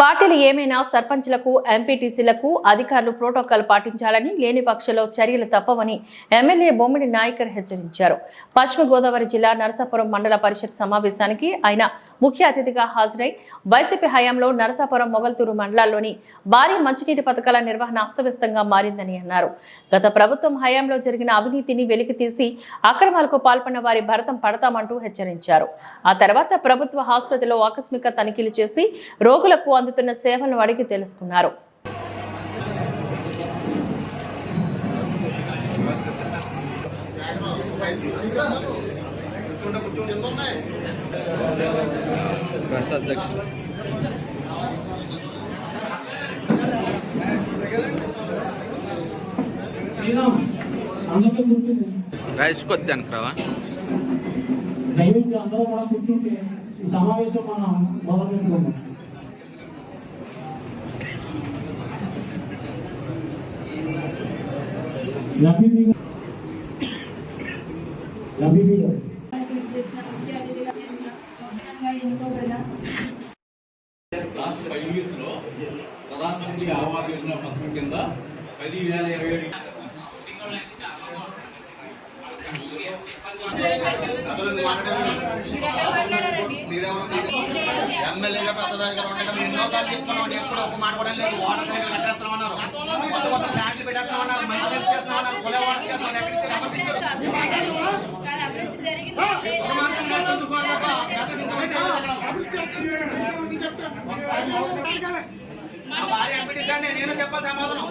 పార్టీలు ఏమైనా సర్పంచ్లకు ఎంపీటీసీలకు అధికారులు ప్రోటోకాల్ పాటించాలని, లేని పక్షంలో చర్యలు తప్పవని ఎమ్మెల్యే బొమ్మిడి నాయకర్ హెచ్చరించారు. పశ్చిమ గోదావరి జిల్లా నరసాపురం మండల పరిషత్ సమావేశానికి ఆయన ముఖ్య అతిథిగా హాజరై వైసీపీ హయాంలో నరసాపురం మొగల్తూరు మండలాల్లోని భారీ మంచినీటి పథకాల నిర్వహణ అస్తవ్యస్తంగా మారిందని అన్నారు. గత ప్రభుత్వం హయాంలో జరిగిన అవినీతిని వెలికితీసి అక్రమాలకు పాల్పడిన వారి భరతం పడతామంటూ హెచ్చరించారు. ఆ తర్వాత ప్రభుత్వ ఆసుపత్రిలో ఆకస్మిక తనిఖీలు చేసి రోగులకు అందుతున్న సేవలను అడిగి తెలుసుకున్నారు. దయచేసి అందరూ కూడా కూర్చుంటే ఈ సమావేశం మనం మొదలుపెట్టుకుందాం. లాస్ట్ 5 years లో ప్రధానమంత్రి ఆవాస్ యోజన పథకం కింద 10,027 ఎమ్మెల్యేగా ప్రసాద్ గారు ఉండగా ఎన్నోసార్లు చెప్పుకున్నాం, ఎప్పుడు ఒక మాట కూడా లేదు. వాటర్ ట్యాంకులు కట్టేస్తామన్నారు, కొత్త కొత్త ట్యాంకులు పెట్టేస్తామన్నారు, మంచి చేస్తామన్నారు, కొలే వాటర్ చేస్తామని ఎక్కడికి నేను చెప్పాలి సమాధానం.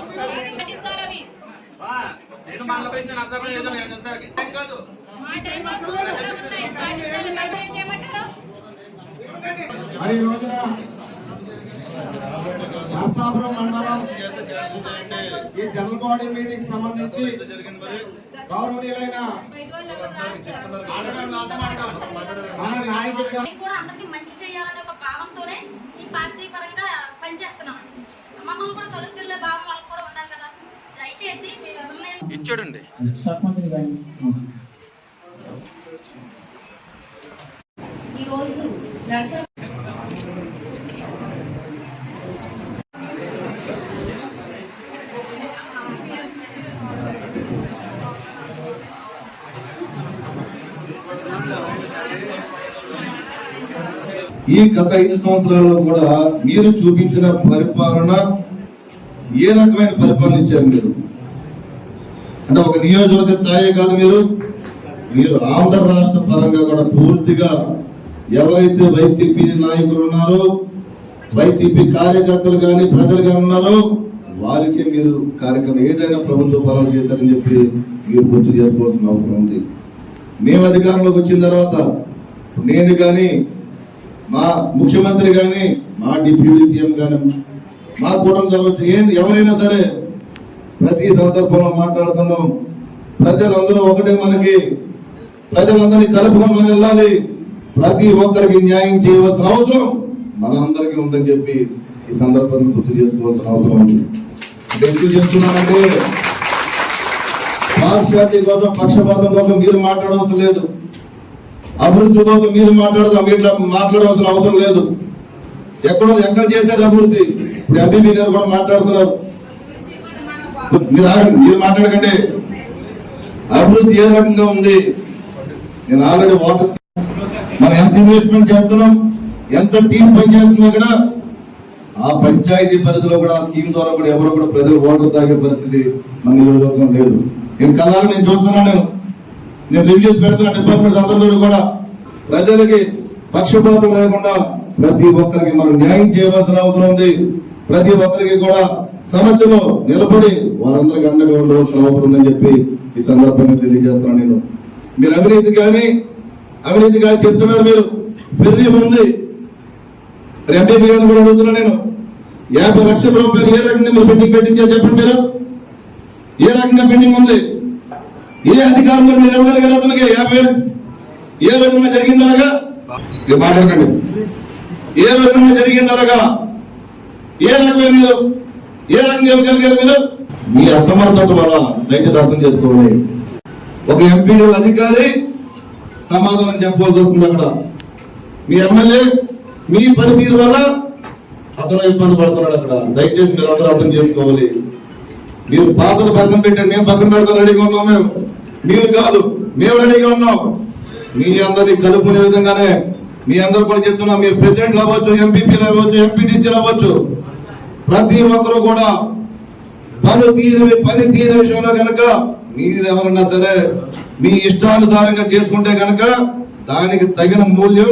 నేను మనలో పెట్టిన నర్సాపురం ఏదో ఏం కాదు. మరి ఈ రోజున నరసాపురం మండలం ఈ జనరల్ బాడీ మీటింగ్ సంబంధించి గౌరవనీయులైన మన నాయకుడిగా అందరికి మంచి చేయాలనే ఒక భావంతోనే ఈ పార్టీ పరంగా పనిచేస్తున్నాం. మమ్మల్ని కూడా కలుపుకెళ్ళే భావం వాళ్ళకి కూడా ఉండాలి కదా. దయచేసి ఇచ్చాడండి. ఈరోజు ఈ గత 5 సంవత్సరాల్లో కూడా మీరు చూపించిన పరిపాలన ఏ రకమైన పరిపాలన ఇచ్చారు మీరు? అంటే ఒక నియోజకవర్గ స్థాయి కాదు, మీరు ఆంధ్ర రాష్ట్ర పరంగా కూడా పూర్తిగా ఎవరైతే వైసీపీ నాయకులు ఉన్నారో, వైసీపీ కార్యకర్తలు కానీ ప్రజలు కానీ ఉన్నారో వారికి మీరు కార్యక్రమం ఏదైనా ప్రభుత్వ పరాలు చేశారని చెప్పి మీరు గుర్తు చేసుకోవాల్సిన అవసరం ఉంది. మేము అధికారంలోకి వచ్చిన తర్వాత నేను కానీ, మా ముఖ్యమంత్రి కానీ, మా డిప్యూటీ సీఎం కానీ, మా కూటమి ఎవరైనా సరే ప్రతి సందర్భంలో మాట్లాడుతున్నాం. ప్రజలందరూ ఒకటే, ప్రజలందరినీ కలుపుకొని మనం వెళ్ళాలి. ప్రతి ఒక్కరికి న్యాయం చేయవలసిన అవసరం మనందరికీ ఉందని చెప్పి ఈ సందర్భంగా గుర్తు చేసుకోవాల్సిన అవసరం ఉంది. ఎందుకు చేస్తున్నానంటే పార్షియాలిటీ కోసం, పక్షపాతం కోసం మీరు మాట్లాడవలసిన లేదు. అభివృద్ధి కోసం మీరు మాట్లాడవలసిన అవసరం లేదు. ఎక్కడ చేశారు అభివృద్ధి? ఎంపీ గారు కూడా మాట్లాడుతున్నారు. మీరు మాట్లాడకండి. అభివృద్ధి ఏ రకంగా ఉంది? నేను ఆల్రెడీ వాటర్ మనం ఎంత ఇన్వెస్ట్మెంట్ చేస్తున్నాం, ఎంత టీం పనిచేస్తుంది అక్కడ, ఆ పంచాయతీ పరిధిలో కూడా ఆ స్కీమ్ ద్వారా కూడా ఎవరో కూడా ప్రజలు వాటర్ తాగే పరిస్థితి మన నియోజకవర్గం లేదు. నేను కళ్ళారా నేను చూస్తున్నాను. నేను రివ్యూస్ పెడుతున్నా డిపార్ట్మెంట్స్ అందరితో కూడా. ప్రజలకి పక్షపాతం లేకుండా ప్రతి ఒక్కరికి మనం న్యాయం చేయవలసిన అవసరం ఉంది. ప్రతి ఒక్కరికి కూడా సమస్యలో నిలబడి వారందరికి అండగా ఉండవలసిన అవసరం ఉందని చెప్పి ఈ సందర్భంగా తెలియజేస్తున్నాను. మీరు అవినీతి కానీ చెప్తున్నారు. మీరు ఫెర్రీ ఉంది. ఎంపీ గారిని కూడా అడుగుతున్నా నేను, 50 లక్షల రూపాయలు ఏ రకంగా మీరు పెండింగ్ పెట్టించారు చెప్పండి. మీరు ఏ రకంగా పెండింగ్ ఉంది? ఏ అధికారంలో మీరు ఇవ్వగలిగారు అతనికి 50,000? ఏ రోజున జరిగిందనగా మాట్లాడకండి. ఏ రోజున జరిగిందనగా ఏ రకమైన మీరు ఏ రకంగా ఇవ్వగలిగారు? మీరు మీ అసమర్థత వల్ల దయచేసి అర్థం చేసుకోవాలి. ఒక ఎంపీడీ అధికారి సమాధానం చెప్పవలసి వస్తుంది. అక్కడ మీ ఎమ్మెల్యే మీ పనితీరు వల్ల అతను ఇబ్బంది పడుతున్నాడు అక్కడ. దయచేసి మీరు అందరూ అర్థం చేసుకోవాలి. మీరు పాతలు పక్కన పెట్టండి, మేము పక్కన పెడతాం రెడీగా ఉన్నాం. మీరు కాదు, మేము రెడీగా ఉన్నాం. మీ అందరినీ కలుపుకునే విధంగానే మీ అందరూ కూడా చెప్తున్నాం. మీరు ప్రెసిడెంట్లు అవ్వచ్చు, ఎంపీపీలు అవ్వచ్చు, ఎంపీటీసీలు అవ్వచ్చు, ప్రతి ఒక్కరు కూడా పని తీరు విషయంలో కనుక మీరు ఎవరన్నా సరే మీ ఇష్టానుసారంగా చేసుకుంటే కనుక దానికి తగిన మూల్యం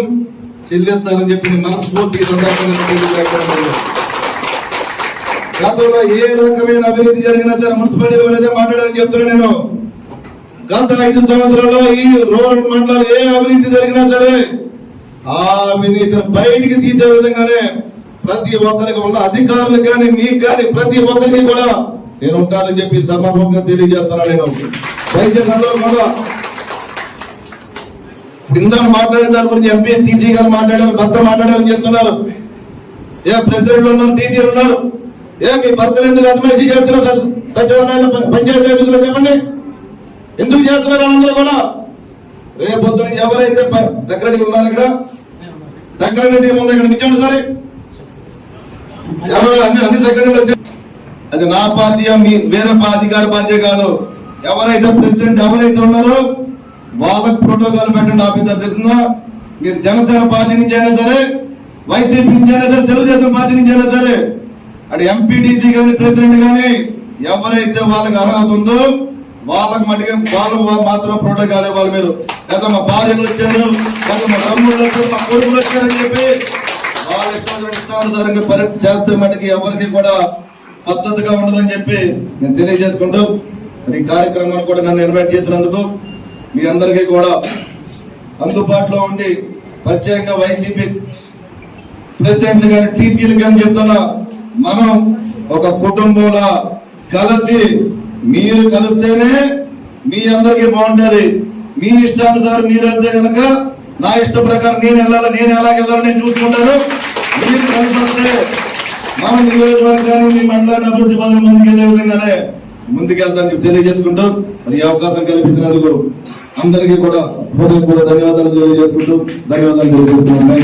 చెల్లిస్తారని చెప్పి మనస్ఫూర్తి గతంలో ఏ రకమైన అవినీతి జరిగినా సరే మున్సిపాలిటీ కూడా మాట్లాడాలని చెప్తున్నా నేను. గత 5 సంవత్సరాల్లో ఈ రూరల్ మండలాలు ఏ అవినీతి జరిగినా సరే ఆ అవినీతిని బయటికి తీసే విధంగానే ప్రతి ఒక్కరికి ఉన్న అధికారులకు కానీ మీకు కానీ ప్రతి ఒక్కరికి కూడా నేను ఉంటానని చెప్పి సమర్పంగా తెలియజేస్తున్నాను. నేను దయచేసి అందరూ కూడా ఇందాక మాట్లాడే దాని గురించి ఎంపీ టీసీ గారు మాట్లాడారు, భర్త మాట్లాడారని చెప్తున్నారు. ప్రెసిడెంట్లు ఉన్నారు, టీసీలు ఉన్నారు. మీ భర్తలు ఎందుకు అడ్మైసీ చేస్తున్నారు? సచివాలయాలు పంచాయతీ ఆఫీసులో చెప్పండి, ఎందుకు చేస్తున్నారు? అందరూ కూడా రేపొద్దు నుంచి ఎవరైతే సెక్రటరీ ఉన్నారు ఇక్కడ, సెక్రటరీ ఉంది ఇక్కడ నిల్చోండి సరే. అన్ని సెక్రటరీలు వచ్చారు. అది నా పార్టీ, మీ వేరే అధికార పార్టీ కాదు. ఎవరైతే ప్రెసిడెంట్ ఎవరైతే ఉన్నారో వాళ్ళకు ప్రోటోకాల్ పెట్టండి. ఆఫీసర్ తెలిసిందా? మీరు జనసేన పార్టీ నుంచి అయినా సరే, వైసీపీ నుంచి అయినా సరే, తెలుగుదేశం పార్టీ నుంచి అయినా సరే, అటు ఎంపీటీసీ కానీ ప్రెసిడెంట్ కానీ ఎవరైతే వాళ్ళకి అర్హత ఉందో వాళ్ళకి మటుకు వాళ్ళు మాత్రం ప్రోటోకాల్ ఇవ్వాలి. మీరు కదా మా భార్యలు వచ్చారు, కదా మా తమ్ముళ్ళు వచ్చారు, మా కొడుకులు వచ్చారని చెప్పి వాళ్ళ ఇష్టానుసారంగా పరీక్ష చేస్తే మటుకు ఎవరికి కూడా పద్ధతిగా ఉండదని చెప్పి నేను తెలియజేసుకుంటూ ఈ కార్యక్రమాన్ని కూడా నన్ను ఇన్వైట్ చేసినందుకు మీ అందరికీ కూడా అందుబాటులో ఉండి ప్రత్యేకంగా వైసీపీ ప్రెసిడెంట్లు కానీ టీసీలు కానీ చెప్తున్నా, మనం ఒక కుటుంబంలో కలిసి మీరు కలిస్తేనే మీ అందరికీ బాగుంటుంది. మీ ఇష్టానుసారం మీరు వెళ్తే కనుక నా ఇష్ట ప్రకారం నేను ఎలాగెళ్ళాలని నేను చూసుకుంటాను. మీరు కలిసి వస్తే మన నియోజకవర్గాన్ని మీ మండలాన్ని అభివృద్ధి పనులు ముందుకెళ్లే విధంగానే ముందుకెళ్తానని తెలియజేసుకుంటూ మరి ఈ అవకాశం కల్పించినందుకు అందరికీ కూడా హృదయపూర్వక ధన్యవాదాలు తెలియజేసుకుంటూ ధన్యవాదాలు తెలియజేస్తున్నాను.